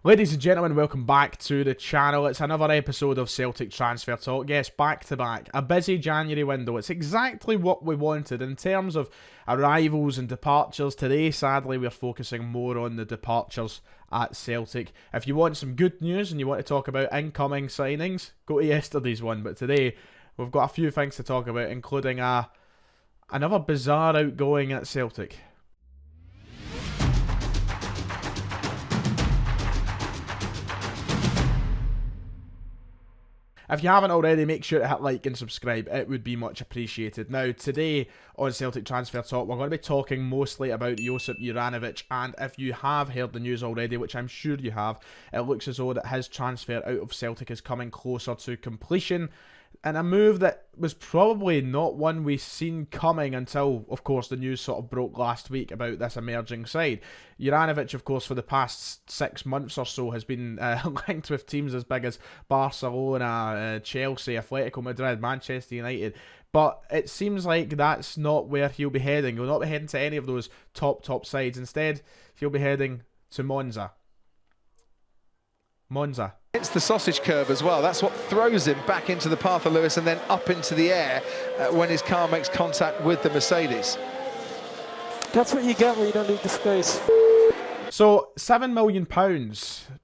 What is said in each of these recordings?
Ladies and gentlemen, welcome back to the channel. It's another episode of Celtic Transfer Talk. Yes, back to back. A busy January window. It's exactly what we wanted in terms of arrivals and departures. Today, sadly, we're focusing more on the departures at Celtic. If you want some good news and you want to talk about incoming signings, go to yesterday's one. But today, we've got a few things to talk about, including another bizarre outgoing at Celtic. If you haven't already, make sure to hit like and subscribe. It would be much appreciated. Now, today on Celtic Transfer Talk, we're going to be talking mostly about Josip Juranovic. And if you have heard the news already, which I'm sure you have, it looks as though that his transfer out of Celtic is coming closer to completion. And a move that was probably not one we've seen coming until, of course, the news sort of broke last week about this emerging side. Juranovic, of course, for the past 6 months or so has been linked with teams as big as Barcelona, Chelsea, Atletico Madrid, Manchester United. But it seems like that's not where he'll be heading. He'll not be heading to any of those top sides. Instead, he'll be heading to Monza. It's the sausage curve as well. That's what throws him back into the path of Lewis and then up into the air when his car makes contact with the Mercedes. That's what you get when you don't leave the space. So, £7 million.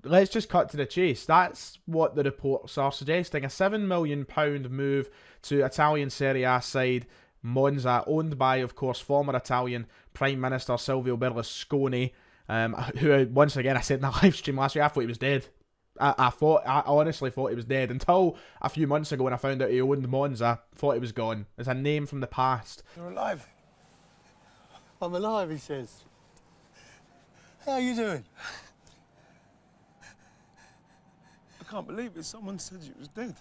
Let's just cut to the chase. That's what the reports are suggesting. A £7 million move to Italian Serie A side Monza, owned by, of course, former Italian Prime Minister Silvio Berlusconi, who, once again, I said in the live stream last week, I thought he was dead. I honestly thought he was dead until a few months ago when I found out he owned Monza. Thought he was gone. It's a name from the past. You're alive. I'm alive, he says. How are you doing? I can't believe it. Someone said you was dead.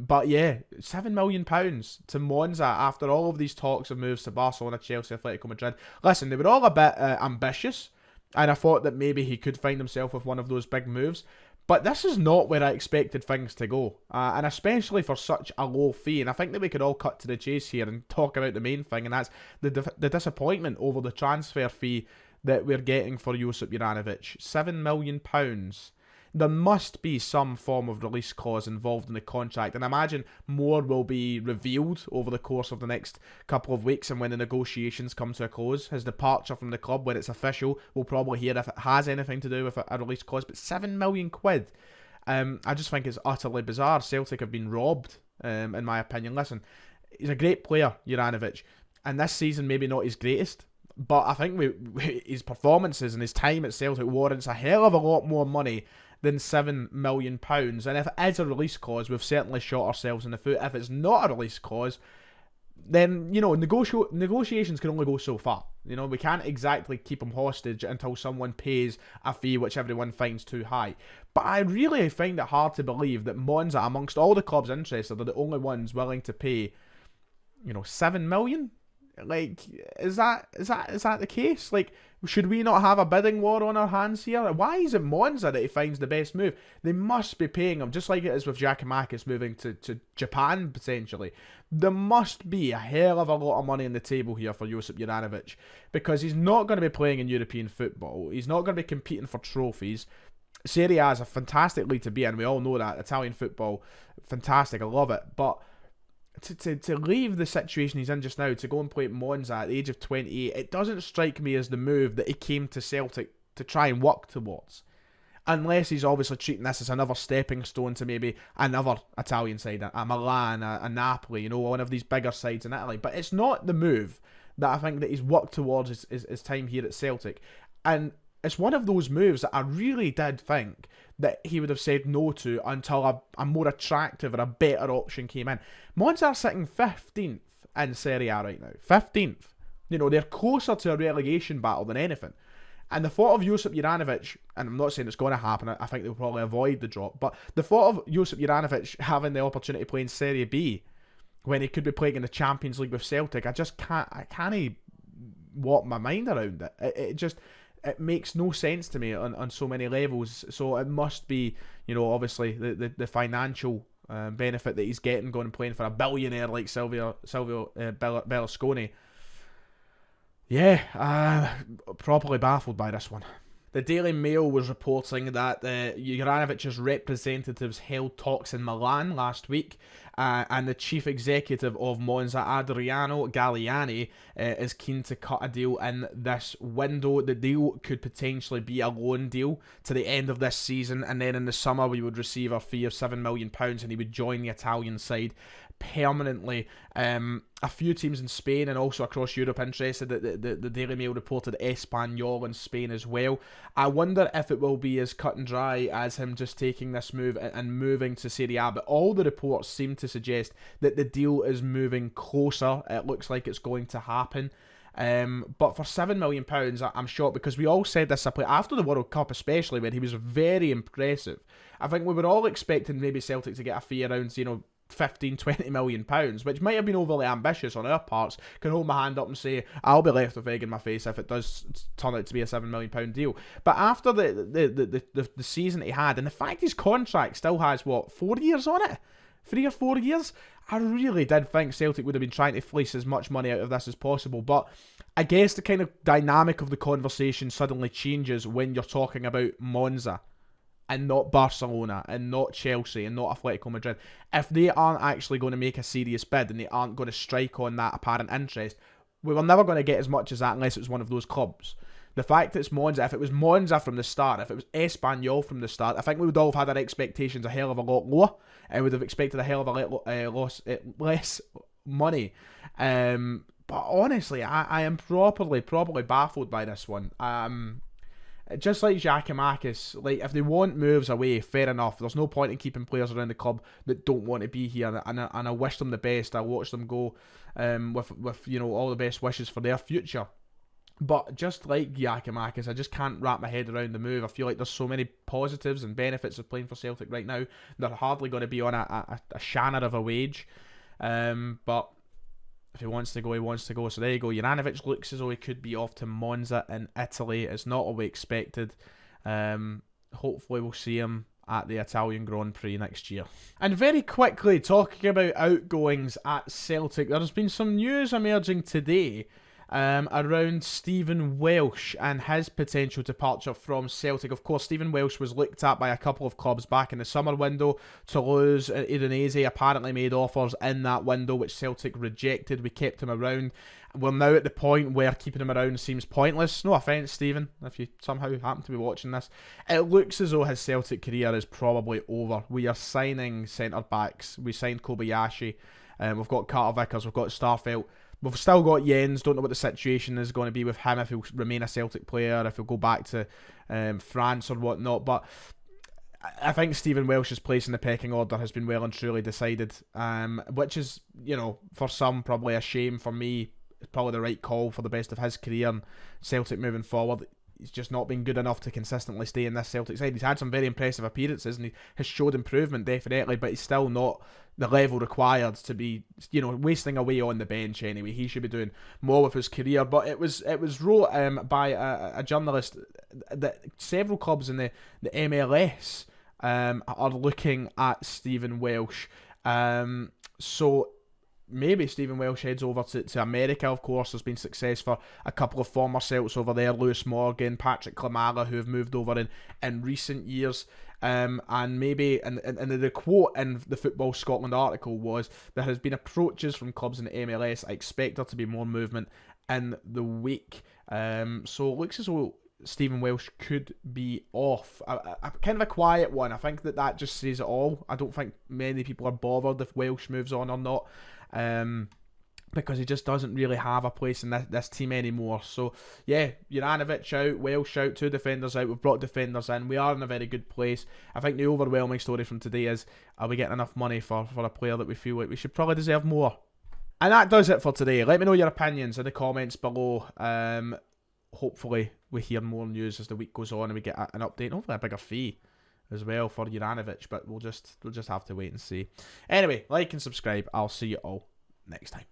But yeah, £7 million to Monza after all of these talks of moves to Barcelona, Chelsea, Atletico Madrid. Listen, they were all a bit ambitious, and I thought that maybe he could find himself with one of those big moves. But this is not where I expected things to go, and especially for such a low fee. And I think that we could all cut to the chase here and talk about the main thing, and that's the disappointment over the transfer fee that we're getting for Josip Juranovic. £7 million. There must be some form of release clause involved in the contract, and I imagine more will be revealed over the course of the next couple of weeks, and when the negotiations come to a close. His departure from the club, when it's official, we'll probably hear if it has anything to do with a release clause. But £7 million, I just think it's utterly bizarre. Celtic have been robbed, in my opinion. Listen, he's a great player, Juranovic, and this season maybe not his greatest, but I think his performances and his time at Celtic warrants a hell of a lot more money than £7 million. And if it is a release clause, we've certainly shot ourselves in the foot. If it's not a release clause, then, you know, negotiations can only go so far. You know, we can't exactly keep him hostage until someone pays a fee which everyone finds too high. But I really find it hard to believe that Monza, amongst all the clubs interested, are the only ones willing to pay, you know, £7 million? Like, is that the case? Like, should we not have a bidding war on our hands here? Why is it Monza that he finds the best move? They must be paying him, just like it is with Juranovic moving to Japan, potentially. There must be a hell of a lot of money on the table here for Josip Juranovic, because he's not going to be playing in European football. He's not going to be competing for trophies. Serie A is a fantastic league to be in. We all know that. Italian football, fantastic. I love it. But to leave the situation he's in just now, to go and play at Monza at the age of 28, it doesn't strike me as the move that he came to Celtic to try and work towards. Unless he's obviously treating this as another stepping stone to maybe another Italian side, a Milan, a Napoli, you know, one of these bigger sides in Italy. But it's not the move that I think that he's worked towards his time here at Celtic. And it's one of those moves that I really did think that he would have said no to until a more attractive or a better option came in. Monza are sitting 15th in Serie A right now. 15th. You know, they're closer to a relegation battle than anything. And the thought of Josip Juranovic, and I'm not saying it's going to happen, I think they'll probably avoid the drop, but the thought of Josip Juranovic having the opportunity to play in Serie B when he could be playing in the Champions League with Celtic, I can't walk my mind around it. It makes no sense to me on so many levels. So it must be, you know, obviously the financial benefit that he's getting going and playing for a billionaire like Silvio Berlusconi. Yeah, properly baffled by this one. The Daily Mail was reporting that Juranovic's representatives held talks in Milan last week, and the chief executive of Monza, Adriano Galliani, is keen to cut a deal in this window. The deal could potentially be a loan deal to the end of this season, and then in the summer we would receive a fee of £7 million, and he would join the Italian side permanently. A few teams in Spain and also across Europe interested. The Daily Mail reported Espanyol in Spain as well. I wonder if it will be as cut and dry as him just taking this move and moving to Serie A, but all the reports seem to suggest that the deal is moving closer. It looks like it's going to happen. But for £7 million, I'm shocked, because we all said this after the World Cup, especially when he was very impressive. I think we were all expecting maybe Celtic to get a fee around, 15-20 million pounds, which might have been overly ambitious on our parts. Can hold my hand up and say I'll be left with egg in my face if it does turn out to be a £7 million deal. But after the season he had, and the fact his contract still has 4 years on it, 3 or 4 years, I really did think Celtic would have been trying to fleece as much money out of this as possible. But I guess the kind of dynamic of the conversation suddenly changes when you're talking about Monza and not Barcelona, and not Chelsea, and not Atletico Madrid. If they aren't actually going to make a serious bid, and they aren't going to strike on that apparent interest, we were never going to get as much as that unless it was one of those clubs. The fact that it's Monza, if it was Monza from the start, if it was Espanyol from the start, I think we would all have had our expectations a hell of a lot lower, and we would have expected a hell of a lot less money. But honestly, I am probably baffled by this one. Just like Giakoumakis, if they want moves away, fair enough. There's no point in keeping players around the club that don't want to be here, and I wish them the best. I watch them go with all the best wishes for their future. But just like Giakoumakis, I just can't wrap my head around the move. I feel like there's so many positives and benefits of playing for Celtic right now. They're hardly going to be on a shanner of a wage. But if he wants to go, he wants to go. So there you go. Juranovic looks as though he could be off to Monza in Italy. It's not what we expected. Hopefully we'll see him at the Italian Grand Prix next year. And very quickly, talking about outgoings at Celtic, there's been some news emerging today around Stephen Welsh and his potential departure from Celtic. Of course, Stephen Welsh was looked at by a couple of clubs back in the summer window. Toulouse, Udinese apparently made offers in that window, which Celtic rejected. We kept him around. We're now at the point where keeping him around seems pointless. No offence, Stephen, if you somehow happen to be watching this. It looks as though his Celtic career is probably over. We are signing centre-backs. We signed Kobayashi. We've got Carter Vickers. We've got Starfelt. We've still got Jens. Don't know what the situation is going to be with him, if he'll remain a Celtic player, if he'll go back to France or whatnot. But I think Stephen Welsh's place in the pecking order has been well and truly decided, which is, for some probably a shame. For me, it's probably the right call for the best of his career and Celtic moving forward. He's just not been good enough to consistently stay in this Celtic side. He's had some very impressive appearances and he has showed improvement, definitely, but he's still not the level required to be, wasting away on the bench anyway. He should be doing more with his career. But it was wrote by a journalist that several clubs in the MLS are looking at Stephen Welsh. So maybe Stephen Welsh heads over to America. Of course, there's been success for a couple of former Celts over there, Lewis Morgan, Patrick Klimala, who have moved over in recent years. And maybe, and the quote in the Football Scotland article was, there has been approaches from clubs in the MLS. I expect there to be more movement in the week. So it looks as though Stephen Welsh could be off. A kind of a quiet one. I think that just says it all. I don't think many people are bothered if Welsh moves on or not. Because he just doesn't really have a place in this team anymore. So yeah, Juranovic out, Welsh out, 2 defenders out. We've brought defenders in. We are in a very good place. I think the overwhelming story from today is, are we getting enough money for a player that we feel like we should probably deserve more? And that does it for today. Let me know your opinions in the comments below. Hopefully we hear more news as the week goes on and we get an update. Hopefully a bigger fee as well for Juranovic, but we'll just have to wait and see. Anyway, like and subscribe. I'll see you all next time.